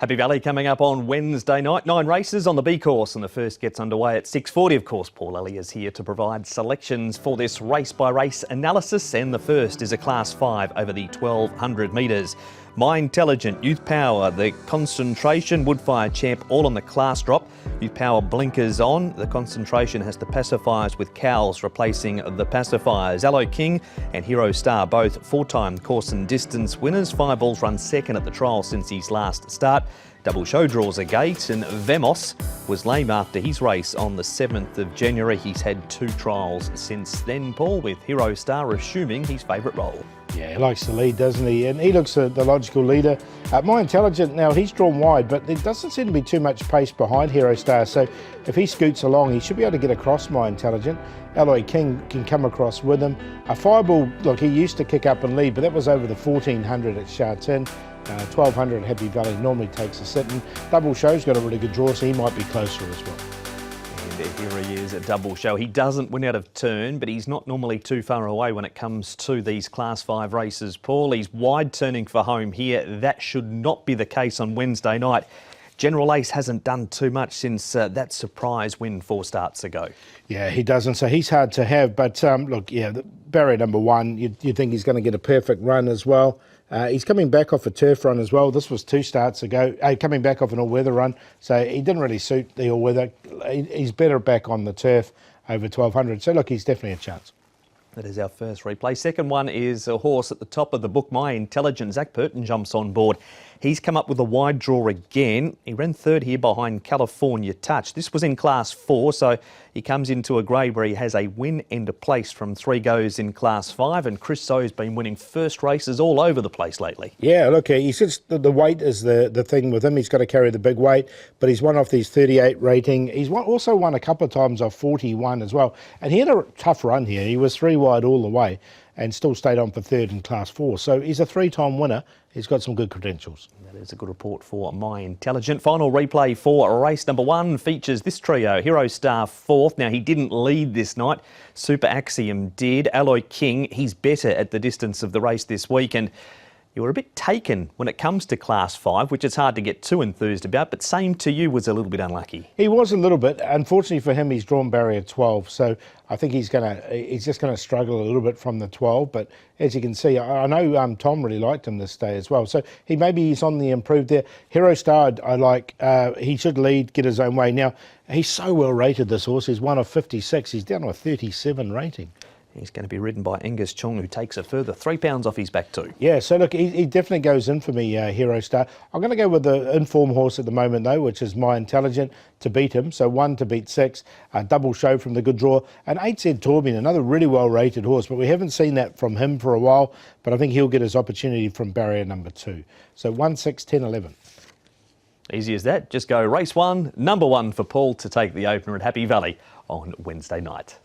Happy Valley coming up on Wednesday night. 9 races on the B course and the first gets underway at 6:40. Of course, Paul Lally is here to provide selections for this race-by-race analysis, and the first is a Class 5 over the 1200 metres. My Intelligent, Youth Power, the Concentration, Woodfire Champ, all on the class drop. Youth Power blinkers on. The Concentration has the pacifiers with cowls replacing the pacifiers. Allo King and Hero Star, both 4-time course and distance winners. Fireballs run second at the trial since his last start. Double show draws a gate, and Vemos was lame after his race on the 7th of January. He's had 2 trials since then, Paul, with Hero Star assuming his favourite role. Yeah, he likes to lead, doesn't he? And he looks the logical leader. My Intelligent, now he's drawn wide, but there doesn't seem to be too much pace behind Hero Star. So if he scoots along, he should be able to get across My Intelligent. Alloy King can come across with him. A Fireball, look, he used to kick up and lead, but that was over the 1400 at Sha Tin. 1200 at Happy Valley normally takes a sit, and Double Show's got a really good draw, so he might be closer as well. And here he is at Double Show. He doesn't win out of turn, but he's not normally too far away when it comes to these Class 5 races, Paul. He's wide turning for home here. That should not be the case on Wednesday night. General Ace hasn't done too much since that surprise win 4 starts ago. Yeah, he doesn't, so he's hard to have. But look, yeah, barrier number 1, you'd think he's going to get a perfect run as well. He's coming back off a turf run as well. This was 2 starts ago, coming back off an all-weather run. So he didn't really suit the all-weather. He's better back on the turf over 1200. So look, he's definitely a chance. That is our first replay. Second one is a horse at the top of the book, My Intelligent. Zach Burton jumps on board. He's come up with a wide draw again. He ran third here behind California Touch. This was in Class 4, so he comes into a grade where he has a win and a place from 3 goes in Class 5. And Chris So's been winning first races all over the place lately. Yeah, look, he says the weight is the thing with him. He's got to carry the big weight, but he's won off these 38 rating. He's also won a couple of times off 41 as well. And he had a tough run here. He was 3 wide all the way and still stayed on for 3rd in Class 4. So he's a 3-time winner. He's got some good credentials. That is a good report for My Intelligent. Final replay for race number 1 features this trio. Hero Star 4th. Now, he didn't lead this night. Super Axiom did. Alloy King, he's better at the distance of the race this week. And you were a bit taken when it comes to Class 5, which is hard to get too enthused about, but Same To You was a little bit unlucky. He was a little bit. Unfortunately for him, he's drawn barrier 12, so I think he's just going to struggle a little bit from the 12, but as you can see, I know Tom really liked him this day as well, so he's on the improved there. Hero Star, I like. He should lead, get his own way. Now, he's so well rated, this horse. He's 1 of 56. He's down to a 37 rating. He's going to be ridden by Angus Chung, who takes a further 3 pounds off his back too. Yeah, so look, he definitely goes in for me, Hero Star. I'm going to go with the informed horse at the moment, though, which is My Intelligent, to beat him. So 1 to beat 6, Double Show from the good draw. And 8 said Torbin, another really well-rated horse, but we haven't seen that from him for a while. But I think he'll get his opportunity from barrier number 2. So 1, 6, 10, 11. Easy as that. Just go race 1, number 1 for Paul to take the opener at Happy Valley on Wednesday night.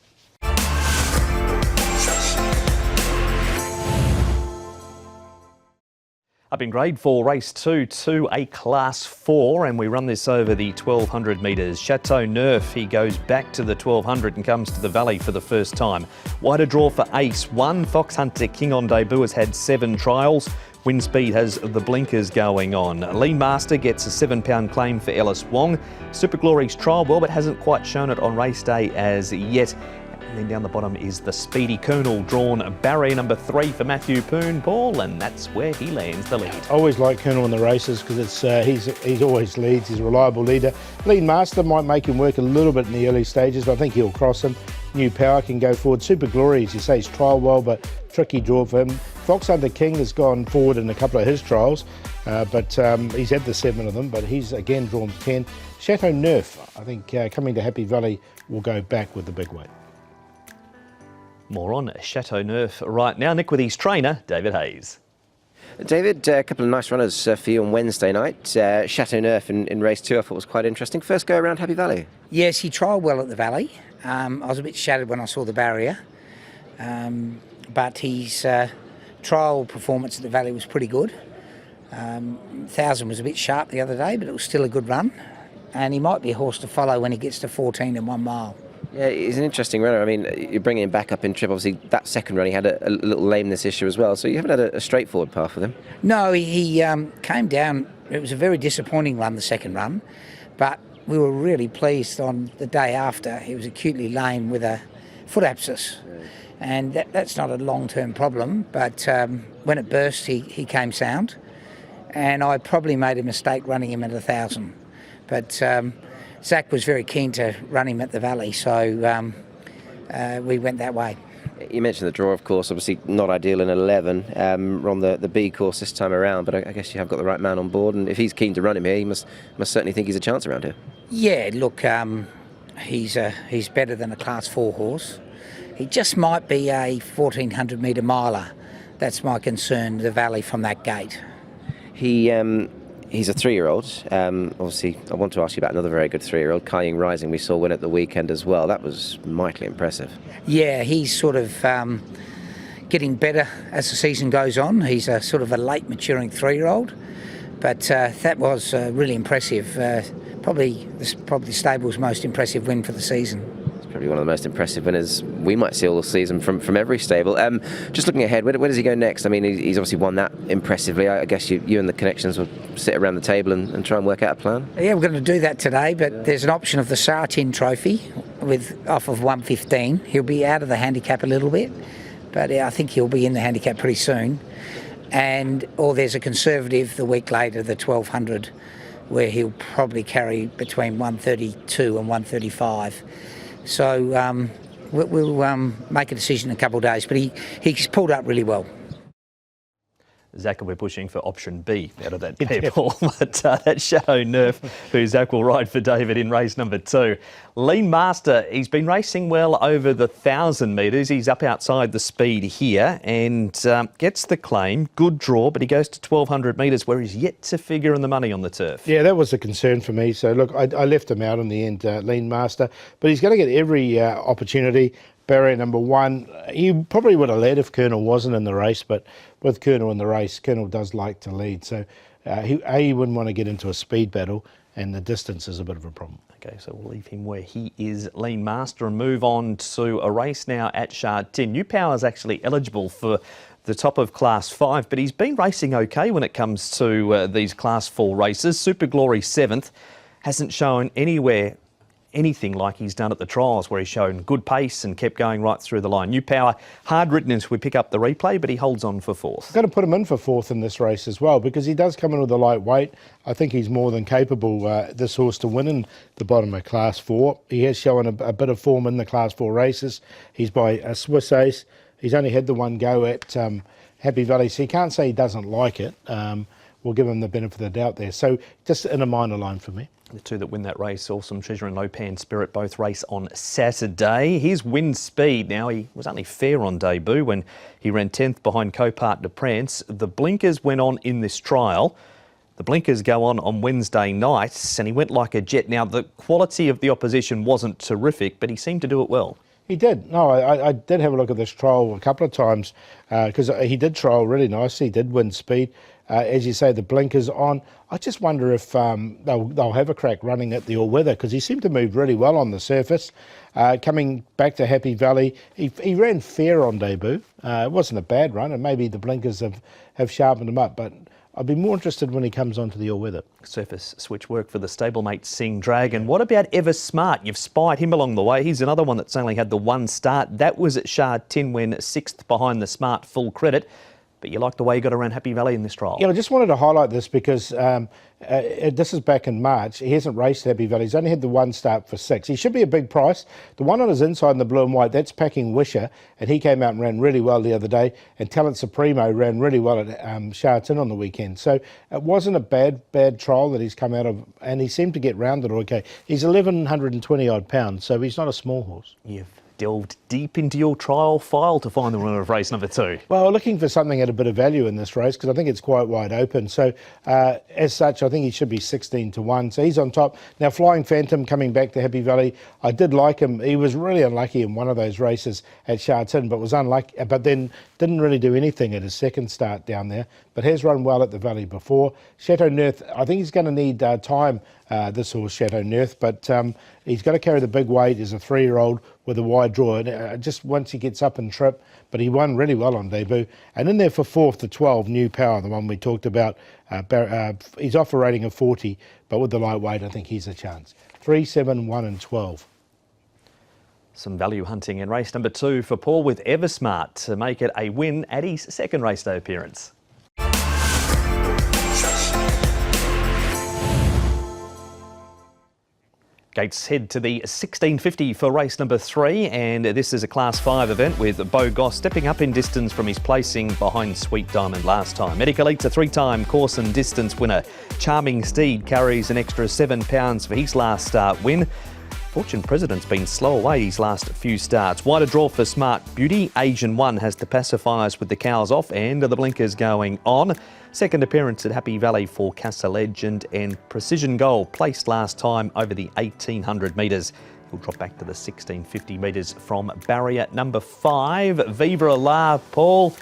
Up in grade 4, race 2 to a Class 4, and we run this over the 1200 metres. Chateau Neuf, he goes back to the 1200 and comes to the Valley for the first time. Wider draw for Ace 1. Fox Hunter King on debut has had 7 trials. Windspeed has the blinkers going on. Lean Master gets a £7 claim for Ellis Wong. Super Glory's trial well, but hasn't quite shown it on race day as yet. And then down the bottom is the Speedy Colonel, drawn barrier number 3 for Matthew Poon, Paul, and that's where he lands the lead. I always like Colonel in the races because he's always leads. He's a reliable leader. Lead Master might make him work a little bit in the early stages, but I think he'll cross him. New Power can go forward. Super Glory, as you say, he's trial well, but tricky draw for him. Fox Hunter King has gone forward in a couple of his trials, but he's had the 7 of them, but he's again drawn 10. Chateau Neuf, I think coming to Happy Valley, will go back with the big weight. More on Chateau Neuf right now. Nick with his trainer, David Hayes. David, a couple of nice runners for you on Wednesday night. Chateau Neuf in race 2 I thought was quite interesting. First go around Happy Valley. Yes, he trialled well at the Valley. I was a bit shattered when I saw the barrier, but his trial performance at the Valley was pretty good. 1000 was a bit sharp the other day, but it was still a good run. And he might be a horse to follow when he gets to 14 and 1 mile. Yeah, he's an interesting runner. I mean, you're bringing him back up in trip. Obviously, that second run he had a little lameness issue as well. So you haven't had a straightforward path with him. No, he came down. It was a very disappointing run, the second run, but we were really pleased on the day after. He was acutely lame with a foot abscess, and that's not a long-term problem, but when it burst, he came sound, and I probably made a mistake running him at 1,000. But Zach was very keen to run him at the Valley, so we went that way. You mentioned the draw, of course, obviously not ideal in 11. We're on the B course this time around, but I guess you have got the right man on board, and if he's keen to run him here, he must certainly think he's a chance around here. Yeah, look, he's better than a Class 4 horse. He just might be a 1,400 metre miler. That's my concern, the Valley from that gate. He's a 3-year-old. Obviously, I want to ask you about another very good 3-year-old, Kaying Rising. We saw win at the weekend as well. That was mightily impressive. Yeah, he's sort of getting better as the season goes on. He's a sort of a late maturing 3-year-old, but that was really impressive. Probably the stable's most impressive win for the season. It's probably one of the most impressive winners we might see all the season from every stable. Just looking ahead, where does he go next? I mean, he's obviously won that impressively. I guess you and the connections will sit around the table and try and work out a plan. Yeah, we're going to do that today, but there's an option of the Sartin Trophy off of 115. He'll be out of the handicap a little bit, but I think he'll be in the handicap pretty soon. Or there's a conservative the week later, the 1200, where he'll probably carry between 132 and 135. So we'll make a decision in a couple of days, but he's pulled up really well. Zach will be pushing for option B out of that pair, Paul. But that Shadow Nerf, who Zach will ride for David in race number 2. Lean Master, he's been racing well over the 1,000 metres. He's up outside the speed here and gets the claim. Good draw, but he goes to 1,200 metres where he's yet to figure in the money on the turf. Yeah, that was a concern for me. So, look, I left him out in the end, Lean Master. But he's going to get every opportunity. Barrier number 1, he probably would have led if Colonel wasn't in the race, but with Colonel in the race, Colonel does like to lead. So he wouldn't want to get into a speed battle, and the distance is a bit of a problem. Okay, so we'll leave him where he is, Lean Master, and move on to a race now at Shard 10. New Power's actually eligible for the top of Class 5, but he's been racing okay when it comes to these Class 4 races. Super Glory 7th hasn't shown anything like he's done at the trials, where he's shown good pace and kept going right through the line. New Power, hard ridden as we pick up the replay, but he holds on for 4th. I've got to put him in for 4th in this race as well, because he does come in with a light weight. I think he's more than capable, this horse, to win in the bottom of Class 4. He has shown a bit of form in the Class 4 races. He's by a Swiss Ace. He's only had the one go at Happy Valley, so you can't say he doesn't like it. We'll give him the benefit of the doubt there. So just in a minor line for me. The two that win that race, Awesome Treasure and Lopan Spirit, both race on Saturday. Here's Wind Speed. Now, he was only fair on debut when he ran 10th behind Copart de Prance. The blinkers went on in this trial. The blinkers go on Wednesday night, and he went like a jet. Now, the quality of the opposition wasn't terrific, but he seemed to do it well. He did. No, I did have a look at this trial a couple of times, because he did trial really nicely. He did win speed. As you say, the blinkers on. I just wonder if they'll have a crack running at the all-weather, because he seemed to move really well on the surface. Coming back to Happy Valley, he ran fair on debut. It wasn't a bad run, and maybe the blinkers have sharpened him up, but I'd be more interested when he comes onto the all-weather. Surface switch work for the stablemate Sing Dragon. What about Ever Smart? You've spied him along the way. He's another one that's only had the one start. That was at Shard 10 when 6th behind the Smart, full credit. But you like the way he got around Happy Valley in this trial. Yeah, I just wanted to highlight this because this is back in March. He hasn't raced Happy Valley. He's only had the one start for 6. He should be a big price. The one on his inside in the blue and white, that's Packing Wisher, and he came out and ran really well the other day. And Talent Supremo ran really well at Sharton on the weekend. So it wasn't a bad trial that he's come out of, and he seemed to get rounded okay. He's 1,120 odd pounds, so he's not a small horse. You've delved deep into your trial file to find the winner of race number 2. Well, we're looking for something at a bit of value in this race because I think it's quite wide open. So, as such, I think he should be 16-1. So he's on top. Now, Flying Phantom coming back to Happy Valley. I did like him. He was really unlucky in one of those races at Sha Tin, but was unlucky. But then didn't really do anything at his second start down there. But has run well at the Valley before. Chateau Neuf, I think he's going to need time. This horse, Chateau Neuf, but he's got to carry the big weight. He's a 3-year-old with a wide draw. And, just once he gets up and trip, but he won really well on debut. And in there for 4th, the 12, New Power, the one we talked about. He's off a rating of 40, but with the lightweight, I think he's a chance. 3, 7, 1 and 12. Some value hunting in race number 2 for Paul with Eversmart to make it a win at his second race day appearance. Gates head to the 1650 for race number 3, and this is a Class 5 event with Beau Goss stepping up in distance from his placing behind Sweet Diamond last time. Medical Elite's a 3-time course and distance winner. Charming Steed carries an extra £7 for his last start win. Fortune President's been slow away his last few starts. Wider draw for Smart Beauty. Asian 1 has the pacifiers with the cows off and the blinkers going on. Second appearance at Happy Valley for Casa Legend, and Precision Goal placed last time over the 1800 metres. He'll drop back to the 1650 metres from barrier number 5. Viva La, Paul.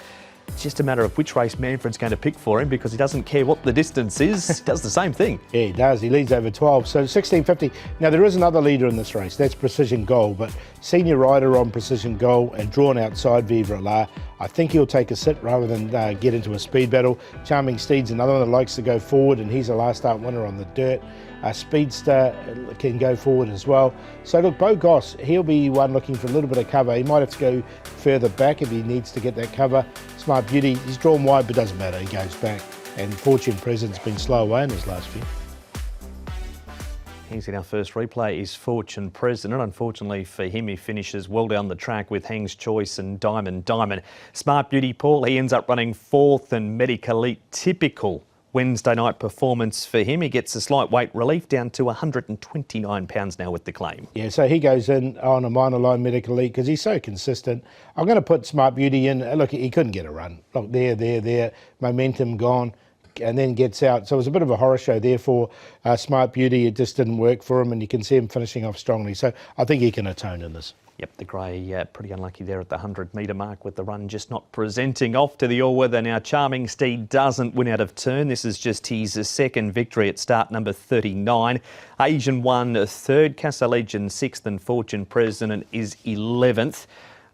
It's just a matter of which race Manfred's going to pick for him because he doesn't care what the distance is. He does the same thing. Yeah, he does. He leads over 12. So 1650. Now, there is another leader in this race. That's Precision Goal. But senior rider on Precision Goal and drawn outside Viva La. I think he'll take a sit rather than get into a speed battle. Charming Steed's another one that likes to go forward, and he's a last start winner on the dirt. Speedster can go forward as well. So look, Beau Goss, he'll be one looking for a little bit of cover. He might have to go further back if he needs to get that cover. Smart Beauty, he's drawn wide, but doesn't matter, he goes back. And Fortune President's been slow away in his last few. He's in our first replay is Fortune President. Unfortunately for him, he finishes well down the track with Hang's Choice and Diamond. Smart Beauty, Paul, he ends up running 4th, and Medical Elite, typical Wednesday night performance for him. He gets a slight weight relief down to £129 now with the claim. Yeah, so he goes in on a minor line Medical Elite because he's so consistent. I'm going to put Smart Beauty in. Look, he couldn't get a run. Look, there, momentum gone, and then gets out. So it was a bit of a horror show there for Smart Beauty. It just didn't work for him, and you can see him finishing off strongly. So I think he can atone in this. Yep, the grey pretty unlucky there at the 100-metre mark with the run just not presenting. Off to the all-weather now. Charming Steed doesn't win out of turn. This is just his second victory at start number 39. Asian 1 3rd, Casa Legend 6th, and Fortune President is 11th.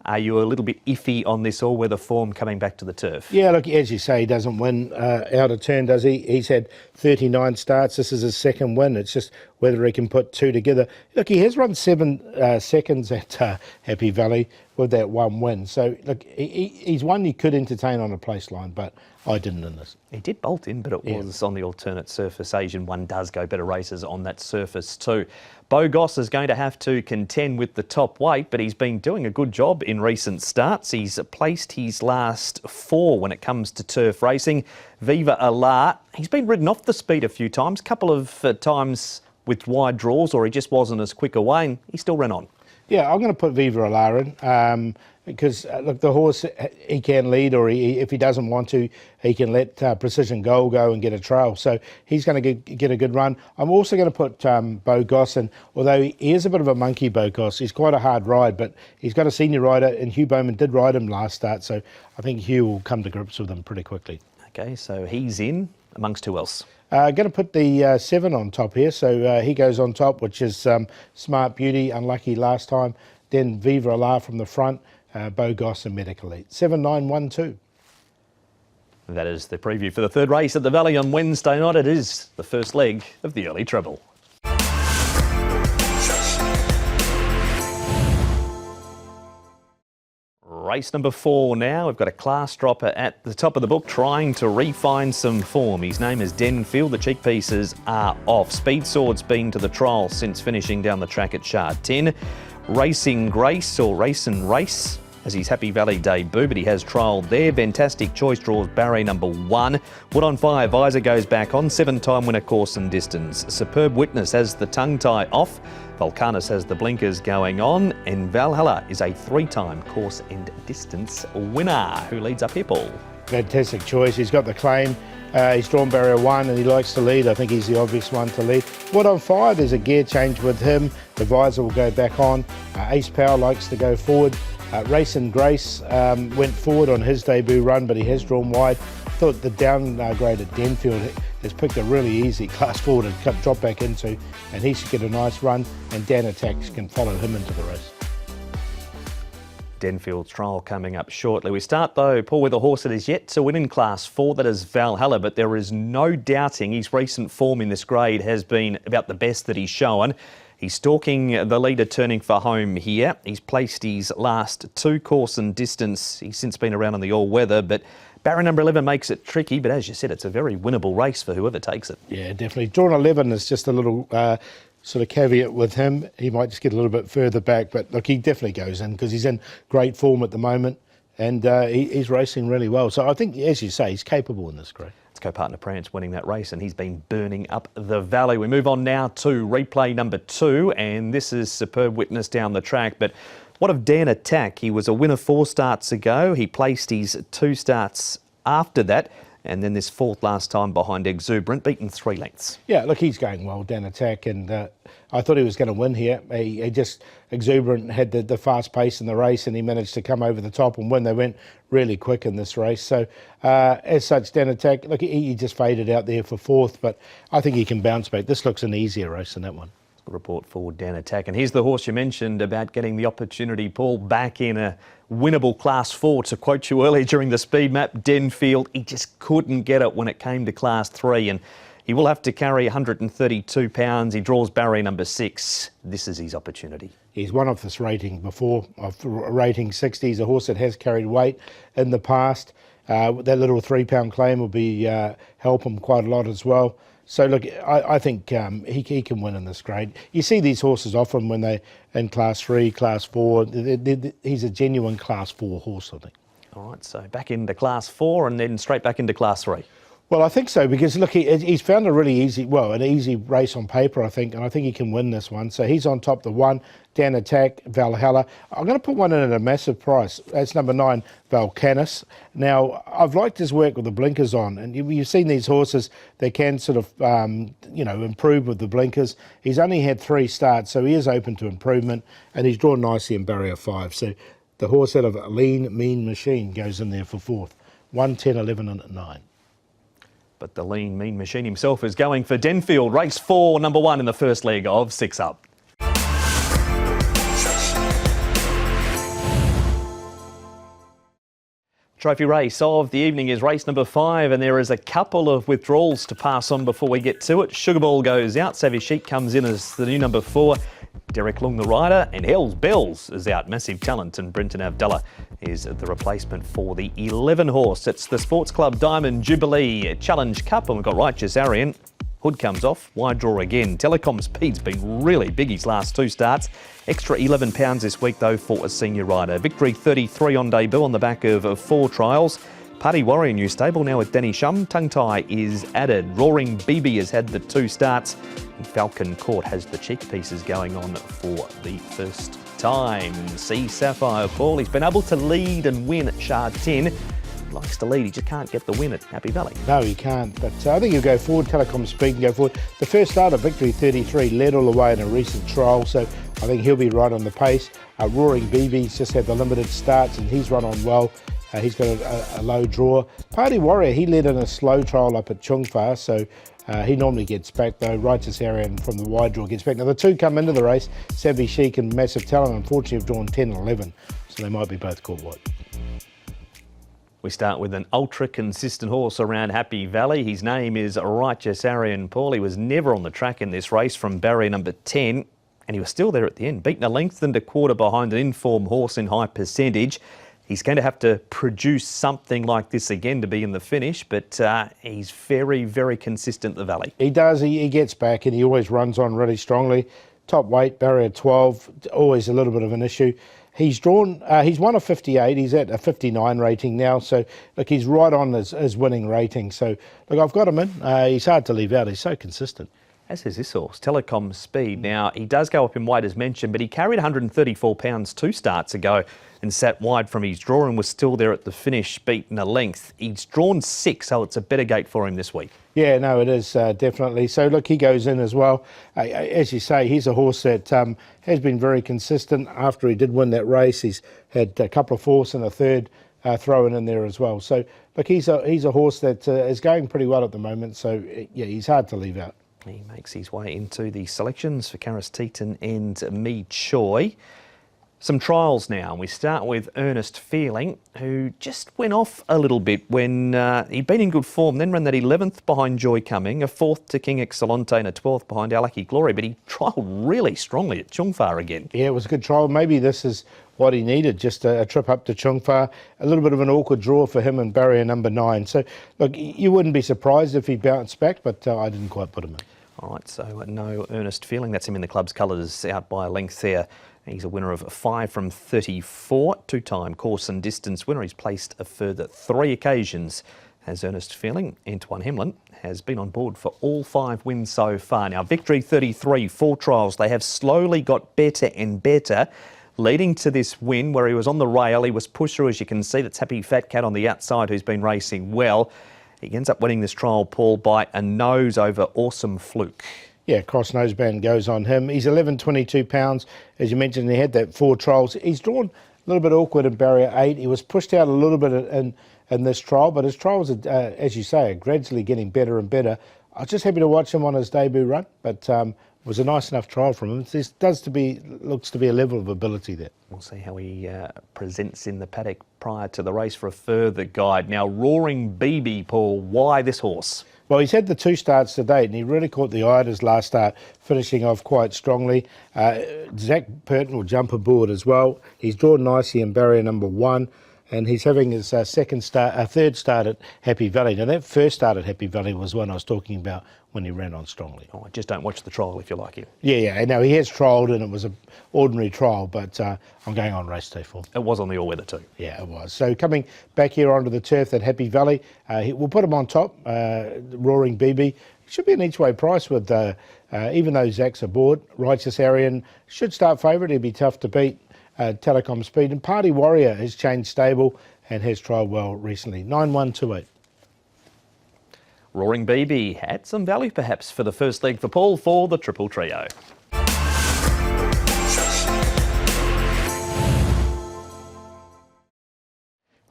Are you a little bit iffy on this all-weather form coming back to the turf? Yeah, look, as you say, he doesn't win out of turn, does he? He's had 39 starts. This is his second win. It's just whether he can put 2 together. Look, he has run 7 seconds at Happy Valley with that 1 win. So, look, he's one you could entertain on a place line, but I didn't in this. He did bolt in, but it was on the alternate surface. Asian 1 does go better races on that surface too. Beau Goss is going to have to contend with the top weight, but he's been doing a good job in recent starts. He's placed his last 4 when it comes to turf racing. Viva La, he's been ridden off the speed a few times, couple of times with wide draws, or he just wasn't as quick away, and he still ran on. Yeah, I'm going to put Viva La in because, look, the horse, he can lead, or if he doesn't want to, he can let Precision Goal go and get a trail. So he's going to get a good run. I'm also going to put Beau Goss in, although he is a bit of a monkey, Beau Goss. He's quite a hard ride, but he's got a senior rider, and Hugh Bowman did ride him last start, so I think Hugh will come to grips with him pretty quickly. Okay, so he's in amongst who else? Going to put the 7 on top here, so he goes on top, which is Smart Beauty, unlucky last time, then Viva La from the front, Beau Goss and Medical Elite. 7, 9, 1, 2. That is the preview for the third race at the Valley on Wednesday night. It is the first leg of the early treble. Race number 4 now. We've got a class dropper at the top of the book trying to refine some form. His name is Denfield. The cheek pieces are off. Speed Sword's been to the trial since finishing down the track at Sha Tin. Racing Grace, or Race and Race, as his Happy Valley debut, but he has trialled there. Fantastic Choice draws barrier number 1. Wood on 5, Visor goes back on, 7-time winner course and distance. Superb Witness has the tongue tie off. Volcanus has the blinkers going on, and Valhalla is a 3-time course and distance winner. Who leads up here, Paul? Fantastic Choice. He's got the claim. He's drawn barrier 1 and he likes to lead. I think he's the obvious one to lead. Wood on 5, there's a gear change with him. The Visor will go back on. Ace Power likes to go forward. Race and Grace went forward on his debut run, but he has drawn wide. Thought the downgrade at Denfield has picked a really easy class forward and drop back into, and he should get a nice run, and Dan Attacks can follow him into the race. Denfield's trial coming up shortly. We start though, Paul, with a horse that is yet to win in Class 4, that is Valhalla, but there is no doubting his recent form in this grade has been about the best that he's shown. He's stalking the leader, turning for home here. He's placed his last 2 course and distance. He's since been around on the all-weather, but barrier number 11 makes it tricky, but as you said, it's a very winnable race for whoever takes it. Yeah, definitely. Drawn 11 is just a little sort of caveat with him. He might just get a little bit further back, but look, he definitely goes in because he's in great form at the moment, and he's racing really well. So I think, as you say, he's capable in this grade. It's co-partner Prance winning that race, and he's been burning up the valley. We move on now to replay number 2, and this is Superb Witness down the track. But what of Dan Attack? He was a winner 4 starts ago. He placed his 2 starts after that, and then this 4th last time behind Exuberant, beaten 3 lengths. Yeah, look, he's going well, Dan Attack, and I thought he was going to win here. He just, Exuberant had the fast pace in the race, and he managed to come over the top and win. They went really quick in this race. So, as such, Dan Attack, look, he just faded out there for 4th, but I think he can bounce back. This looks an easier race than that one. Report for Dan Attack. And here's the horse you mentioned about getting the opportunity, Paul, back in a winnable Class 4. To quote you earlier during the speed map, Denfield, he just couldn't get it when it came to Class 3, and he will have to carry 132 pounds. He draws barrier number 6. This is his opportunity. He's won off this rating before, of rating 60. He's a horse that has carried weight in the past. That little £3 claim will be help him quite a lot as well. So look, I think he can win in this grade. You see these horses often when they're in Class 3, Class 4. He's a genuine Class 4 horse, I think. All right, so back into Class 4 and then straight back into Class 3. Well, I think so, because look, he's found a really easy, an easy race on paper, I think, and I think he can win this one. So he's on top the 1, Dan Attack, Valhalla. I'm going to put one in at a massive price. That's number 9, Volcanus. Now, I've liked his work with the blinkers on, and you've seen these horses, they can sort of, improve with the blinkers. He's only had 3 starts, so he is open to improvement, and he's drawn nicely in barrier 5. So the horse out of a Lean Mean Machine goes in there for 4th. 1, 10, 11 and 9. But the Lean Mean Machine himself is going for Denfield. Race 4, number 1 in the first leg of 6 Up. Trophy race of the evening is race number 5, and there is a couple of withdrawals to pass on before we get to it. Sugarball goes out, Savvy Sheep comes in as the new number 4. Derek Long, the rider, and Hells Bells is out. Massive talent, and Brenton Avdulla is the replacement for the 11 horse. It's the Sports Club Diamond Jubilee Challenge Cup, and we've got Righteous Arian. Hood comes off, wide draw again. Telecom Speed's been really big his last 2 starts. Extra £11 this week though for a senior rider. Victory 33 on debut on the back of 4 trials. Party Warrior new stable now with Danny Shum. Tongue Tie is added. Roaring BB has had the 2 starts. And Falcon Court has the cheek pieces going on for the first time. C Sapphire Paul, he's been able to lead and win at Shard 10. He likes to lead, he just can't get the win at Happy Valley. No, he can't, but I think he'll go forward. Telecom Speed can go forward. The first start of Victory 33 led all the way in a recent trial, so I think he'll be right on the pace. Roaring BB's just had the limited starts and he's run on well. He's got a low draw. Party Warrior, he led in a slow trial up at Chungfa, so he normally gets back though. Righteous Arian from the wide draw gets back. Now the 2 come into the race, Savvy Sheik and Massive Talent, unfortunately have drawn 10 and 11, so they might be both caught wide. We start with an ultra consistent horse around Happy Valley. His name is Righteous Arian Paul. He was never on the track in this race from barrier number 10, and he was still there at the end, beaten a length and a quarter behind an informed horse in high percentage. He's going to have to produce something like this again to be in the finish, but he's very, very consistent at the Valley. He does. He gets back and he always runs on really strongly. Top weight, barrier 12, always a little bit of an issue. He's drawn. He's won a 58. He's at a 59 rating now. So look, he's right on his winning rating. So look, I've got him in. He's hard to leave out. He's so consistent. As is this horse, Telecom Speed. Now, he does go up in weight as mentioned, but he carried 134 pounds 2 starts ago and sat wide from his draw and was still there at the finish, beaten a length. He's drawn 6, so it's a better gate for him this week. Yeah, no, it is definitely. So look, he goes in as well. As you say, he's a horse that has been very consistent. After he did win that race, he's had a couple of fourths and a third thrown in there as well. So look, he's a horse that is going pretty well at the moment. So yeah, he's hard to leave out. He makes his way into the selections for Karis Teeton and Me Choi. Some trials now. We start with Earnest Feeling, who just went off a little bit when he'd been in good form, then ran that 11th behind Joy Coming, a 4th to King Excellente and a 12th behind Our Lucky Glory, but he trialled really strongly at Chungfa again. Yeah, it was a good trial. Maybe this is what he needed, just a trip up to Chungfa, a little bit of an awkward draw for him in barrier number 9. So, look, you wouldn't be surprised if he bounced back, but I didn't quite put him in. All right, so no Earnest Feeling. That's him in the club's colours, out by a length there. He's a winner of 5 from 34, 2-time course and distance winner. He's placed a further 3 occasions as Earnest Feeling. Antoine Hemlin has been on board for all 5 wins so far. Now, Victory 33, 4 trials. They have slowly got better and better, leading to this win where he was on the rail. He was pushed through, as you can see. That's Happy Fat Cat on the outside, who's been racing well. He ends up winning this trial, Paul, by a nose over Awesome Fluke. Yeah, cross noseband goes on him. He's 11.22 pounds. As you mentioned, he had that 4 trials. He's drawn a little bit awkward in barrier 8. He was pushed out a little bit in this trial, but his trials, as you say, are gradually getting better and better. I was just happy to watch him on his debut run, but it was a nice enough trial from him. This looks to be a level of ability there. We'll see how he presents in the paddock prior to the race for a further guide. Now, Roaring BB, Paul, why this horse? Well, he's had the 2 starts to date, and he really caught the eye at his last start, finishing off quite strongly. Zach Purton will jump aboard as well. He's drawn nicely in barrier number 1, and he's having his third start at Happy Valley. Now, that first start at Happy Valley was one I was talking about when he ran on strongly. Oh, just don't watch the trial if you like him. Yeah. No, he has trialled, and it was an ordinary trial, but I'm going on race day 4. It was on the all-weather too. Yeah, it was. So coming back here onto the turf at Happy Valley, we'll put him on top, Roaring BB. Should be an each-way price with, even though Zach's aboard. Righteous Arian should start favourite. He'll be tough to beat. Telecom Speed, and Party Warrior has changed stable and has trialled well recently. 9-1-2-8. Roaring BB had some value perhaps for the first leg for Paul for the Triple Trio.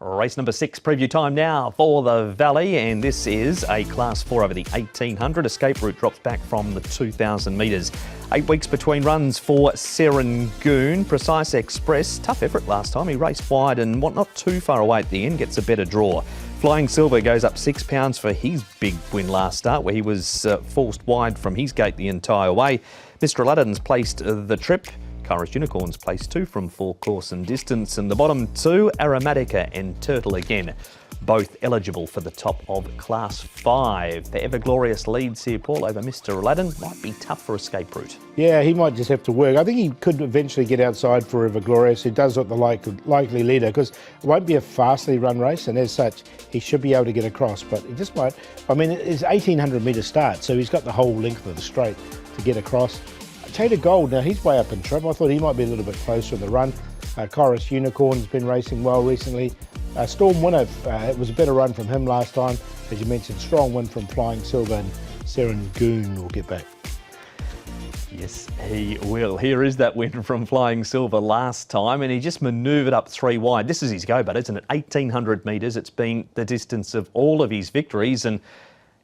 Race number 6, preview time now for the Valley, and this is a Class 4 over the 1800. Escape route drops back from the 2,000 metres. 8 weeks between runs for Serangoon. Precise Express, tough effort last time. He raced wide and not too far away at the end, gets a better draw. Flying Silver goes up £6 for his big win last start, where he was forced wide from his gate the entire way. Mr. Aladdin's placed the trip. Chorus Unicorns placed 2 from 4 course and distance, and the bottom 2, Aromatica and Turtle again, both eligible for the top of Class 5. The ever glorious leads here, Paul, over Mr. Aladdin. Might be tough for Escape Route. Yeah, he might just have to work. I think he could eventually get outside Forever Glorious, who does look the likely leader, because it won't be a fastly run race, and as such, he should be able to get across, but he just might. I mean, it's 1,800 metre start, so he's got the whole length of the straight to get across. Tater Gold, now he's way up in trim. I thought he might be a little bit closer in the run. Chorus Unicorn's been racing well recently. Storm Winner, it was a better run from him last time. As you mentioned, strong win from Flying Silver, and Serangoon will get back. Yes, he will. Here is that win from Flying Silver last time, and he just manoeuvred up 3 wide. This is his go, but isn't it? 1,800 metres. It's been the distance of all of his victories, and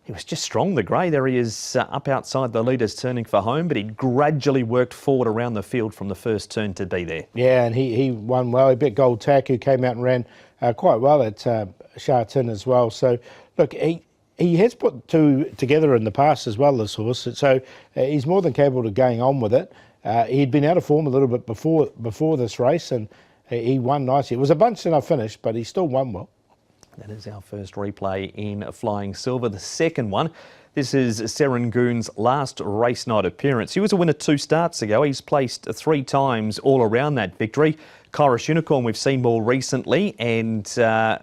he was just strong, the grey. There he is up outside the leaders turning for home, but he gradually worked forward around the field from the first turn to be there. Yeah, and he won well. He beat Gold Tack, who came out and ran quite well at Sha Tin as well. So, look, he has put 2 together in the past as well, this horse. So he's more than capable of going on with it. He'd been out of form a little bit before this race, and he won nicely. It was a bunch and a finish, but he still won well. That is our first replay in Flying Silver. The second one, this is Serangoon's last race night appearance. He was a winner 2 starts ago. He's placed 3 times all around that victory. Kairos Unicorn we've seen more recently, and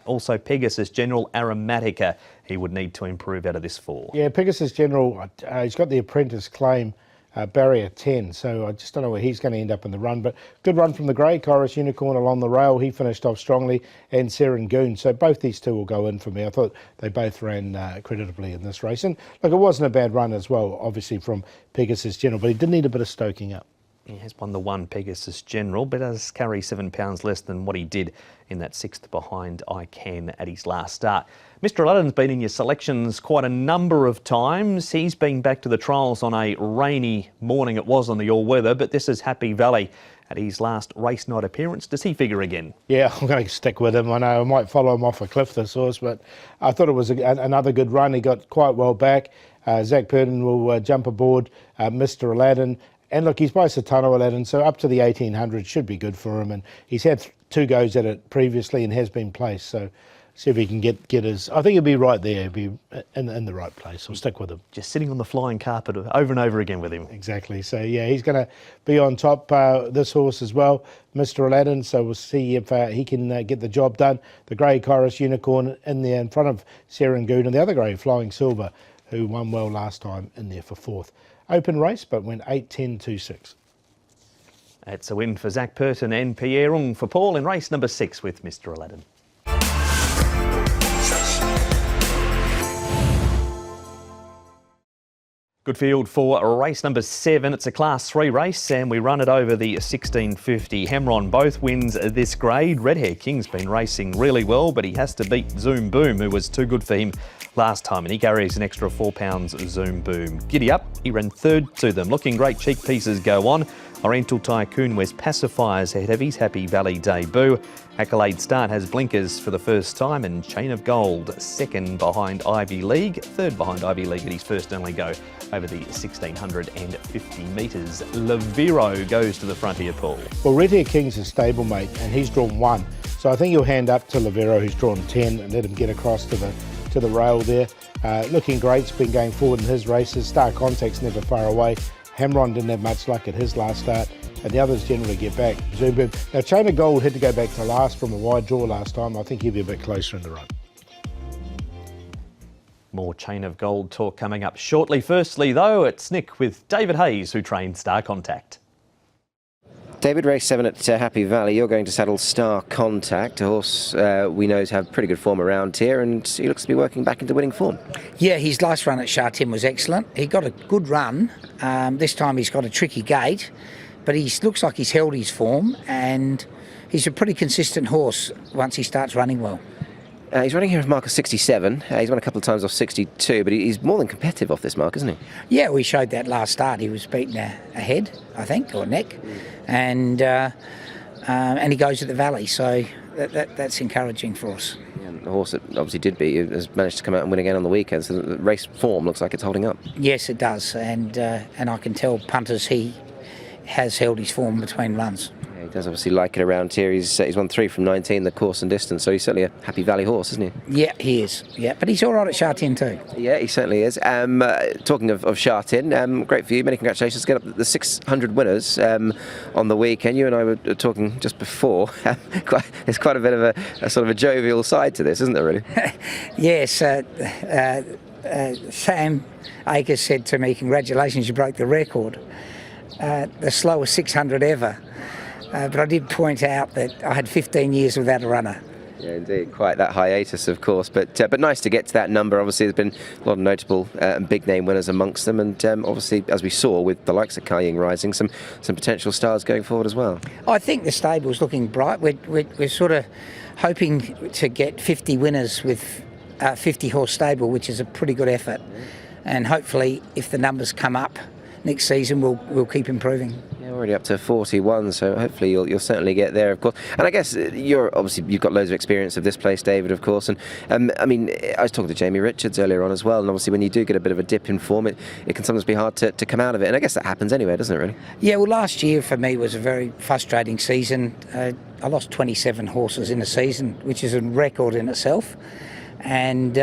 also Pegasus General Aromatica. He would need to improve out of this 4. Yeah, Pegasus General, he's got the apprentice claim, barrier 10, so I just don't know where he's going to end up in the run, but good run from the grey. Kairos Unicorn along the rail, he finished off strongly, and Serangoon, so both these 2 will go in for me. I thought they both ran creditably in this race, and look, it wasn't a bad run as well, obviously from Pegasus General, but he did need a bit of stoking up. He has won the 1 Pegasus General, but does carry 7 pounds less than what he did in that 6th behind I Can at his last start. Mr. Aladdin's been in your selections quite a number of times. He's been back to the trials on a rainy morning. It was on the all-weather, but this is Happy Valley at his last race night appearance. Does he figure again? Yeah, I'm going to stick with him. I know I might follow him off a cliff, this horse, but I thought it was another good run. He got quite well back. Zach Purden will jump aboard Mr. Aladdin. And look, he's by Satano Aladdin, so up to the 1800 should be good for him. And he's had 2 goes at it previously and has been placed. So see if he can get his... I think he'll be right there. He'll be in the right place. I'll stick with him. Just sitting on the flying carpet over and over again with him. Exactly. So, yeah, he's going to be on top, this horse as well, Mr. Aladdin. So we'll see if he can get the job done. The grey Kairos Unicorn in there in front of Serangoon, and the other grey, Flying Silver, who won well last time in there for 4th. Open race, but went 8-10-2-6. It's a win for Zach Purton and Pierre Ung for Paul in race number 6 with Mr. Aladdin. Good field for race number 7. It's a Class 3 race and we run it over the 1650. Hemron both wins this grade. Red Hair King's been racing really well, but he has to beat Zoom Boom, who was too good for him last time, and he carries an extra 4 pounds. Zoom Boom. Giddy Up, he ran 3rd to them. Looking great, cheek pieces go on. Oriental Tycoon wears pacifiers ahead of his Happy Valley debut. Accolade Start has blinkers for the first time, and Chain of Gold 2nd behind Ivy League, 3rd behind Ivy League at his first and only go over the 1650 metres. Lavero goes to the front here, Paul. Well, Red Hair King's a stablemate and he's drawn 1, so I think you'll hand up to Lavero, who's drawn 10, and let him get across to the rail there. Looking great, it's been going forward in his races. Star Contact's never far away. Hamron didn't have much luck at his last start, and the others generally get back. Zoom Boom. Now, Chain of Gold had to go back to last from a wide draw last time. I think he'll be a bit closer in the run. More Chain of Gold talk coming up shortly. Firstly, though, it's Nick with David Hayes, who trained Star Contact. David, race 7 at Happy Valley. You're going to saddle Star Contact, a horse we know to have pretty good form around here, and he looks to be working back into winning form. Yeah, his last run at Shartin was excellent. He got a good run. This time he's got a tricky gate, but he looks like he's held his form, and he's a pretty consistent horse once he starts running well. He's running here with a mark of 67. He's won a couple of times off 62, but he's more than competitive off this mark, isn't he? Yeah, we showed that last start. He was beaten a head, I think, or neck, and he goes at the Valley, so that's encouraging for us. Yeah, the horse that obviously did beat has managed to come out and win again on the weekend, so the race form looks like it's holding up. Yes, it does, and I can tell punters he has held his form between runs. Yeah, he does obviously like it around here. He's won 3 from 19, the course and distance, so he's certainly a Happy Valley horse, isn't he? Yeah, he is. Yeah, but he's all right at Shartin too. Yeah, he certainly is. Talking of Shartin, great for you. Many congratulations. Get up the 600 winners on the weekend. You and I were talking just before. There's quite a bit of a sort of a jovial side to this, isn't there, really? Yes. Sam Akers said to me, "Congratulations, you broke the record." The slowest 600 ever. But I did point out that I had 15 years without a runner. Yeah, indeed, quite that hiatus, of course, but nice to get to that number. Obviously, there's been a lot of notable and big name winners amongst them, and obviously, as we saw with the likes of Kaying rising, some potential stars going forward as well. I think the stable's looking bright. We're sort of hoping to get 50 winners with a 50-horse stable, which is a pretty good effort, and hopefully, if the numbers come up next season, we'll keep improving. Yeah, Already up to 41, so hopefully you'll certainly get there, of course. And I guess you've got loads of experience of this place, David, of course. And I mean, I was talking to Jamie Richards earlier on as well, and obviously when you do get a bit of a dip in form, it can sometimes be hard to come out of it. And I guess that happens anyway, doesn't it, really? Yeah, well, last year for me was a very frustrating season. I lost 27 horses in a season, which is a record in itself. And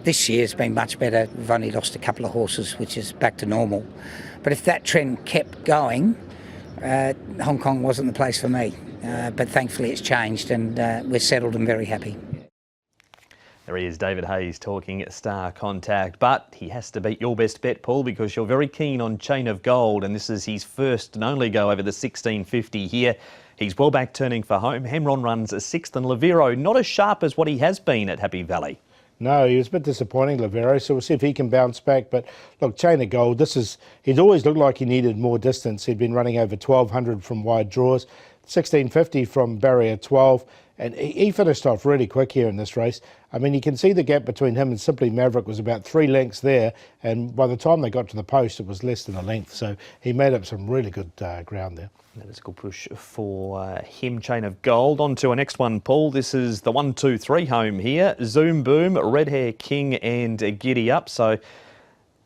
this year's been much better. We've only lost a couple of horses, which is back to normal. But if that trend kept going, Hong Kong wasn't the place for me. But thankfully it's changed, and we're settled and very happy. There he is, David Hayes, talking Star Contact. But he has to beat your best bet, Paul, because you're very keen on Chain of Gold, and this is his first and only go over the 1650 here. He's well back turning for home. Hemron runs a 6th, and Lavero not as sharp as what he has been at Happy Valley. No, he was a bit disappointing, Lavero, so we'll see if he can bounce back. But look, Chain of Gold, he'd always looked like he needed more distance. He'd been running over 1200 from wide draws, 1650 from barrier 12, and he finished off really quick here in this race. I mean, you can see the gap between him and Simply Maverick was about 3 lengths there, and by the time they got to the post, it was less than a length. So he made up some really good ground there. That is a good push for him, Chain of Gold. On to our next one, Paul. This is the 1, 2, 3 home here. Zoom Boom, Red Hair King and Giddy Up. So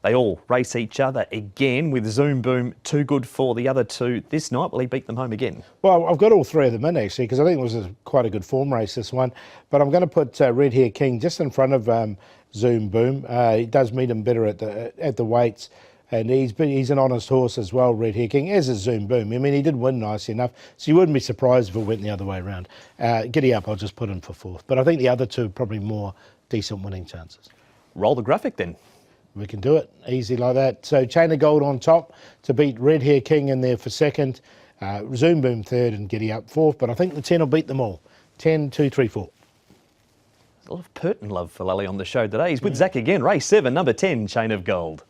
they all race each other again, with Zoom Boom too good for the other two this night. Will he beat them home again? Well, I've got all 3 of them in, actually, because I think it was quite a good form race, this one. But I'm going to put Red Hair King just in front of Zoom Boom. He does meet him better at the weights. And he's an honest horse as well, Red Hair King, as is Zoom Boom. I mean, he did win nicely enough, so you wouldn't be surprised if it went the other way around. Giddy Up, I'll just put in for 4th. But I think the other 2 are probably more decent winning chances. Roll the graphic then. We can do it, easy like that. So Chain of Gold on top to beat Red Hair King in there for 2nd. Zoom Boom 3rd and Giddy Up 4th. But I think the 10 will beat them all. 10, 2, 3, 4. There's a lot of Purton love for Lally on the show today. He's with Zach again. Race 7, number 10, Chain of Gold.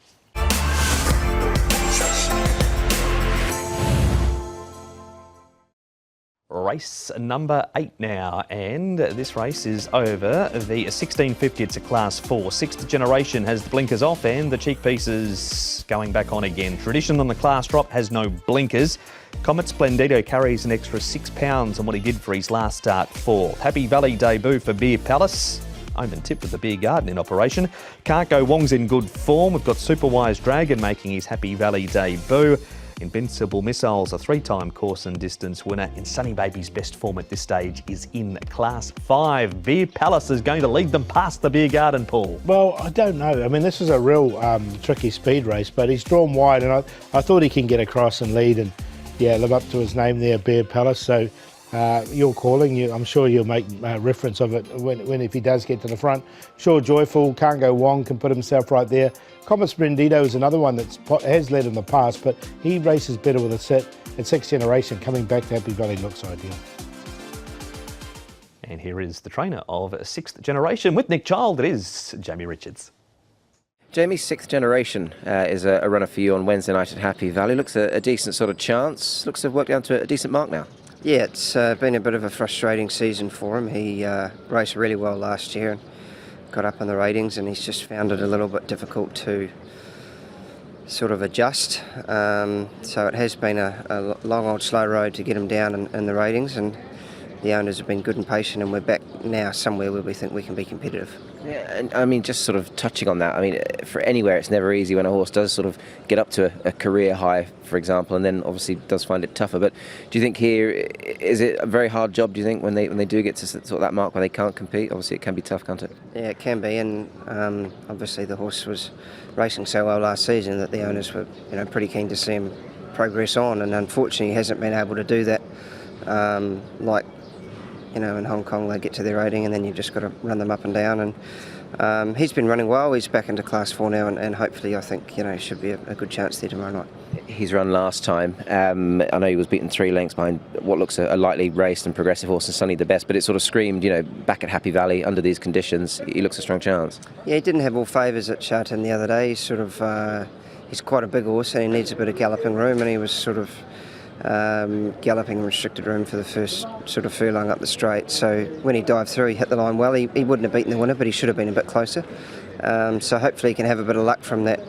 Race number 8 now, and this race is over the 1650. It's a class 4. 6th generation has the blinkers off and the cheek pieces going back on again. Tradition on the class drop has no blinkers. Comet Splendido carries an extra £6 on what he did for his last start 4th. Happy Valley debut for Beer Palace. Omen Tip with the Beer Garden in operation. Can't Go Wong's in good form. We've got Superwise Dragon making his Happy Valley debut. Invincible Missiles, a 3-time course and distance winner, and Sunny Baby's best form at this stage is in class 5. Beer Palace is going to lead them past the Beer Garden, Paul. Well, I don't know. I mean, this is a real tricky speed race, but he's drawn wide, and I thought he can get across and lead and, yeah, live up to his name there, Beer Palace. So you're calling, I'm sure you'll make reference of it if he does get to the front. Sure Joyful, Can't Go Wong can put himself right there. Comet Splendido is another one that has led in the past, but he races better with a set at 6th generation. Coming back to Happy Valley looks ideal. And here is the trainer of 6th generation with Nick Child. It is Jamie Richards. Jamie, 6th generation is a runner for you on Wednesday night at Happy Valley. Looks a decent sort of chance. Looks to have worked down to a decent mark now. Yeah, it's been a bit of a frustrating season for him. He raced really well last year and got up in the ratings, and he's just found it a little bit difficult to sort of adjust. So it has been a long old slow road to get him down in the ratings, and the owners have been good and patient, and we're back now somewhere where we think we can be competitive. Yeah, and I mean, just sort of touching on that, I mean, for anywhere, it's never easy when a horse does sort of get up to a career high, for example, and then obviously does find it tougher. But do you think here, is it a very hard job, do you think, when they do get to sort of that mark where they can't compete? Obviously, it can be tough, can't it? Yeah, it can be, and obviously the horse was racing so well last season that the owners were, pretty keen to see him progress on, and unfortunately he hasn't been able to do that. In Hong Kong they get to their rating and then you've just got to run them up and down, and he's been running well. He's back into class 4 now, and hopefully I think should be a good chance there tomorrow night. He's run last time. I know he was beaten 3 lengths behind what looks a lightly raced and progressive horse and Sunny the best, but it sort of screamed, back at Happy Valley under these conditions, he looks a strong chance. Yeah, he didn't have all favours at Sharton the other day. He's sort of he's quite a big horse and he needs a bit of galloping room, and he was sort of galloping in restricted room for the first sort of furlong up the straight. So when he dived through, he hit the line well. He wouldn't have beaten the winner, but he should have been a bit closer. So hopefully he can have a bit of luck from that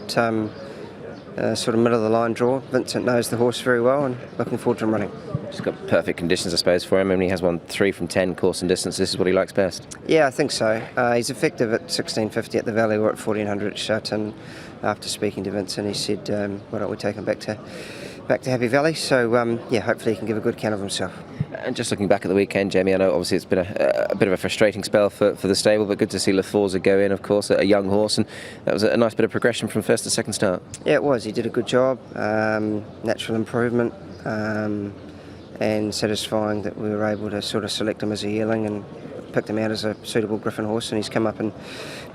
sort of middle of the line draw. Vincent knows the horse very well, and looking forward to him running. Just got perfect conditions, I suppose, for him. I mean, he has won 3 from 10 course and distance. This is what he likes best. Yeah, I think so. He's effective at 1650 at the Valley or at 1400 at Shutton. After speaking to Vincent, he said, why don't we take him back to Happy Valley? So, yeah, hopefully he can give a good account of himself. And just looking back at the weekend, Jamie, I know obviously it's been a bit of a frustrating spell for the stable, but good to see Laforza go in, of course, a young horse, and that was a nice bit of progression from first to second start. Yeah, it was. He did a good job. Natural improvement. And satisfying that we were able to sort of select him as a yearling and picked him out as a suitable Griffin horse, and he's come up and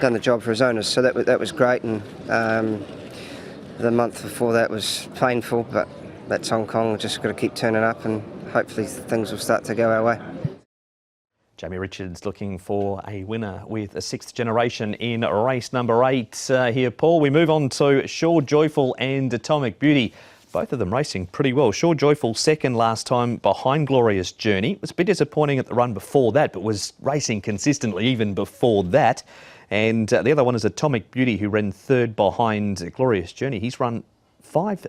done the job for his owners. So that was great, and the month before that was painful, but that's Hong Kong. We've just got to keep turning up, and hopefully things will start to go our way. Jamie Richards looking for a winner with a 6th generation in race number 8 here, Paul. We move on to Sure Joyful and Atomic Beauty. Both of them racing pretty well. Sure Joyful second last time behind Glorious Journey. It was a bit disappointing at the run before that, but was racing consistently even before that. And the other one is Atomic Beauty, who ran third behind Glorious Journey. He's run 5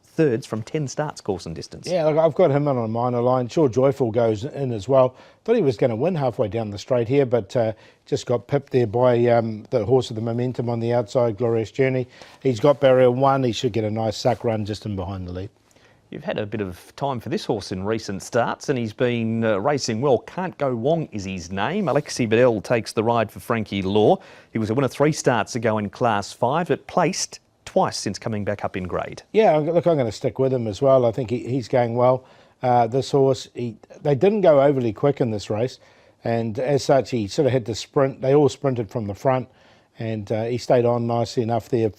thirds from 10 starts, course and distance. Yeah, look, I've got him on a minor line. Sure Joyful goes in as well. Thought he was going to win halfway down the straight here, but just got pipped there by the horse of the momentum on the outside, Glorious Journey. He's got barrier 1. He should get a nice suck run just in behind the lead. You've had a bit of time for this horse in recent starts, and he's been racing well. Can't Go Wong is his name. Alexi Bedell takes the ride for Frankie Law. He was a winner 3 starts ago in Class 5, but placed twice since coming back up in grade. Yeah, look, I'm going to stick with him as well. I think he's going well. This horse, they didn't go overly quick in this race, and as such, he sort of had to sprint. They all sprinted from the front, and he stayed on nicely enough there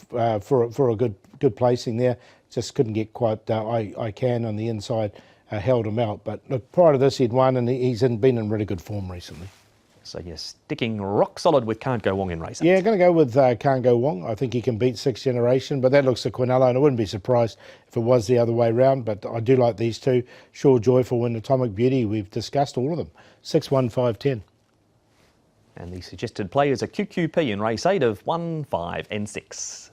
for a good placing there. Just couldn't get quite I can on the inside, held him out. But look, prior to this, he'd won, and he's been in really good form recently. So you're sticking rock solid with Can't Go Wong in racing. Yeah, going to go with Can't Go Wong. I think he can beat 6th generation, but that looks a Quinello, and I wouldn't be surprised if it was the other way round. But I do like these two. Sure Joyful and Atomic Beauty. We've discussed all of them. 6, 1, 5, 10. And the suggested play is a QQP in race 8 of 1, 5 and 6.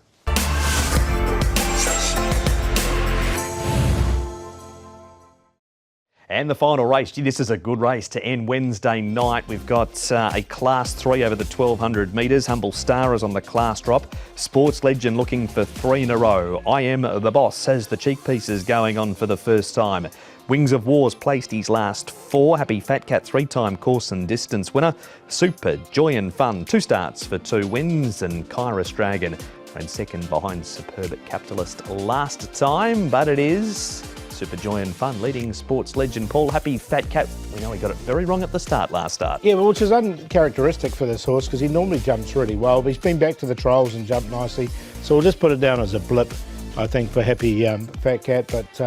And the final race, gee, this is a good race to end Wednesday night. We've got a Class 3 over the 1,200 metres. Humble Star is on the class drop. Sports Legend looking for 3 in a row. I Am the Boss has the cheek pieces going on for the first time. Wings of War's placed his last 4. Happy Fat Cat 3-time course and distance winner. Super Joy and Fun, 2 starts for 2 wins. And Kairos Dragon ran second behind Superb Capitalist last time, but it is Super Joy and Fun leading Sports Legend Paul. Happy Fat Cat, we know he got it very wrong at the last start. Yeah, well, which is uncharacteristic for this horse because he normally jumps really well, but he's been back to the trials and jumped nicely. So we'll just put it down as a blip, I think, for Happy Fat Cat. But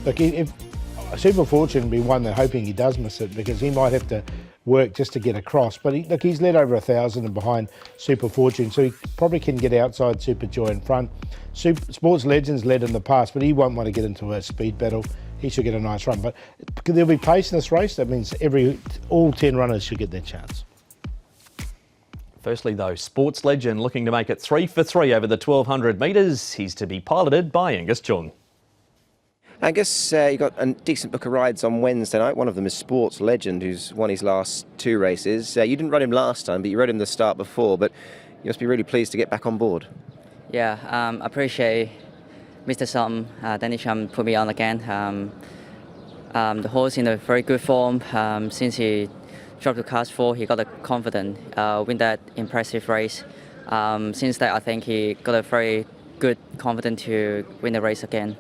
look, if Super Fortune would be one they're hoping he does miss it because he might have to work just to get across. But he's led over 1,000 and behind Super Fortune, so he probably can get outside Super Joy in front. Sports Legends led in the past, but he won't want to get into a speed battle. He should get a nice run. But there'll be pace in this race. That means all 10 runners should get their chance. Firstly, though, Sports Legend looking to make it 3 for 3 over the 1,200 metres. He's to be piloted by Angus Chung. I guess you got a decent book of rides on Wednesday night. One of them is Sports Legend, who's won his last 2 races. You didn't ride him last time, but you rode him the start before. But you must be really pleased to get back on board. Yeah, I appreciate Mr. Sum, Danny Chum put me on again. The horse in a very good form. Since he dropped to Class 4, he got a confident win that impressive race. Since that, I think he got a very good confidence to win the race again.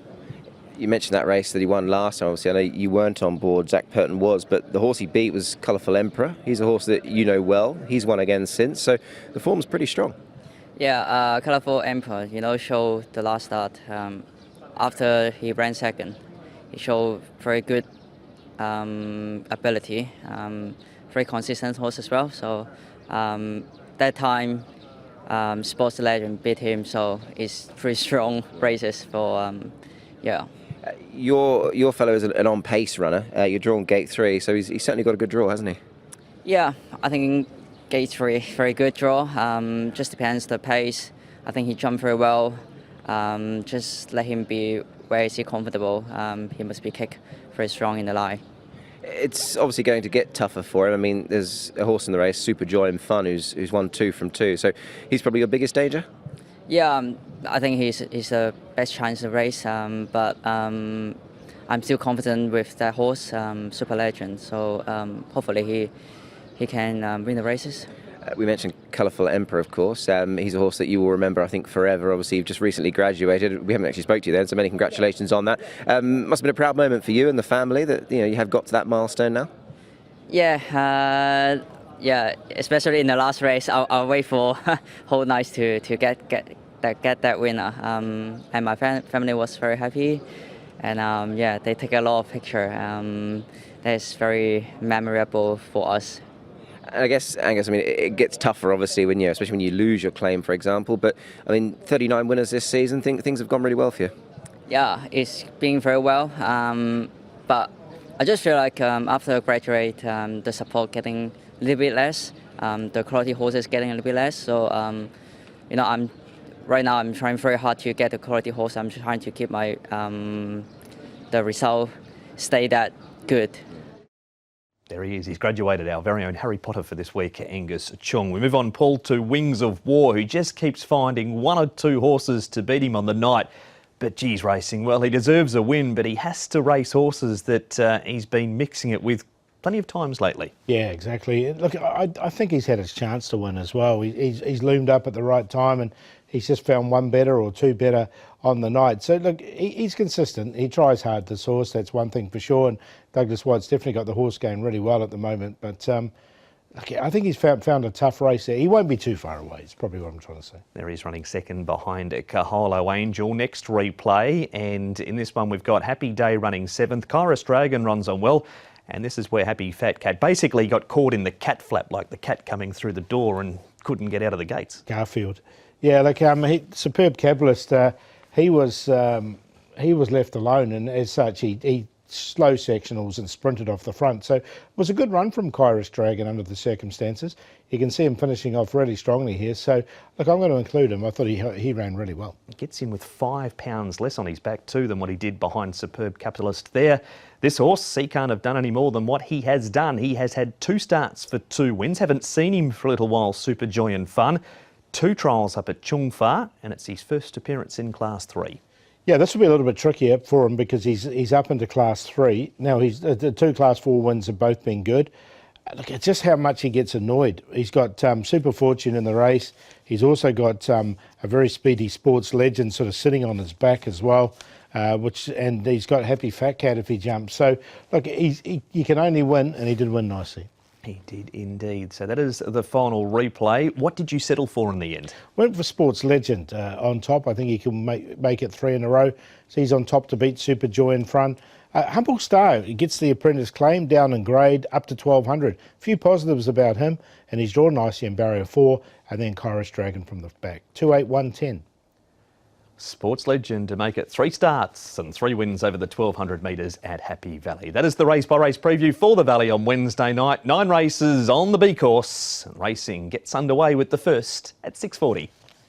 You mentioned that race that he won last time. Obviously, I know you weren't on board. Zach Purton was, but the horse he beat was Colourful Emperor. He's a horse that you know well. He's won again since, so the form's pretty strong. Yeah, Colourful Emperor, showed the last start. After he ran second, he showed very good ability, very consistent horse as well. So that time, Sports Legend beat him, so it's pretty strong races for, yeah. Your fellow is an on-pace runner. You're drawn gate 3, so he's certainly got a good draw, hasn't he? Yeah, I think gate 3, very good draw. Just depends the pace. I think he jumped very well. Just let him be where is he comfortable. He must be kicked very strong in the line. It's obviously going to get tougher for him. I mean, there's a horse in the race, Super Joy and Fun, who's won 2 from 2. So he's probably your biggest danger? Yeah, I think he's the best chance of race. But I'm still confident with that horse, Super Legend. So hopefully he can win the races. We mentioned Colourful Emperor, of course. He's a horse that you will remember, I think, forever. Obviously, you've just recently graduated. We haven't actually spoke to you then, so many congratulations on that. Must have been a proud moment for you and the family that you have got to that milestone now. Yeah, especially in the last race, I'll wait for whole night to get that winner. And my family was very happy, and they take a lot of picture. That's very memorable for us. I guess, Angus, I mean, it gets tougher, obviously, when especially when you lose your claim, for example. But, I mean, 39 winners this season, things have gone really well for you. Yeah, it's been very well. But I just feel like after I graduate, the support getting a little bit less. The quality horses getting a little bit less. So, right now I'm trying very hard to get the quality horse. I'm trying to keep my the result stay that good. There he is. He's graduated our very own Harry Potter for this week, Angus Chung. We move on, Paul, to Wings of War, who just keeps finding 1 or 2 horses to beat him on the night. But geez, racing, well, he deserves a win, but he has to race horses that he's been mixing it with plenty of times lately. Yeah, exactly. Look, I think he's had his chance to win as well. He's loomed up at the right time, and he's just found 1 better or 2 better on the night. So, look, he's consistent. He tries hard, this horse. That's one thing for sure. And Douglas White's definitely got the horse going really well at the moment. But I think he's found a tough race there. He won't be too far away, is probably what I'm trying to say. There he's running second behind Kaholo Angel. Next replay. And in this one, we've got Happy Day running 7th. Kairos Dragon runs on well. And this is where Happy Fat Cat basically got caught in the cat flap, like the cat coming through the door, and couldn't get out of the gates. Garfield. Yeah, look, superb capitalist. He was left alone, and as such, he slow sectionals and sprinted off the front. So it was a good run from Kairos Dragon under the circumstances. You can see him finishing off really strongly here. So, look, I'm going to include him. I thought he ran really well. Gets in with 5 pounds less on his back too than what he did behind Superb Capitalist there. This horse, he can't have done any more than what he has done. He has had 2 starts for 2 wins. Haven't seen him for a little while, Super Joy and Fun. 2 trials up at Chung Fa, and it's his first appearance in Class 3. Yeah, this will be a little bit trickier for him because he's up into Class 3. Now, the 2 Class 4 wins have both been good. Look at just how much he gets annoyed. He's got Super Fortune in the race. He's also got a very speedy Sports Legend sort of sitting on his back as well, and he's got Happy Fat Cat if he jumps. So, look, he can only win, and he did win nicely. He did indeed. So that is the final replay. What did you settle for in the end? Went for Sports Legend on top. I think he can make it 3 in a row. So he's on top to beat Super Joy in front. Humble Star, he gets the apprentice claim down in grade up to 1200. A few positives about him, and he's drawn nicely in barrier 4, and then Kairos Dragon from the back. 2-8-1-10. Sports Legend to make it 3 starts and 3 wins over the 1200 metres at Happy Valley. That is the race-by-race preview for the Valley on Wednesday night. 9 races on the B course. Racing gets underway with the first at 6:40.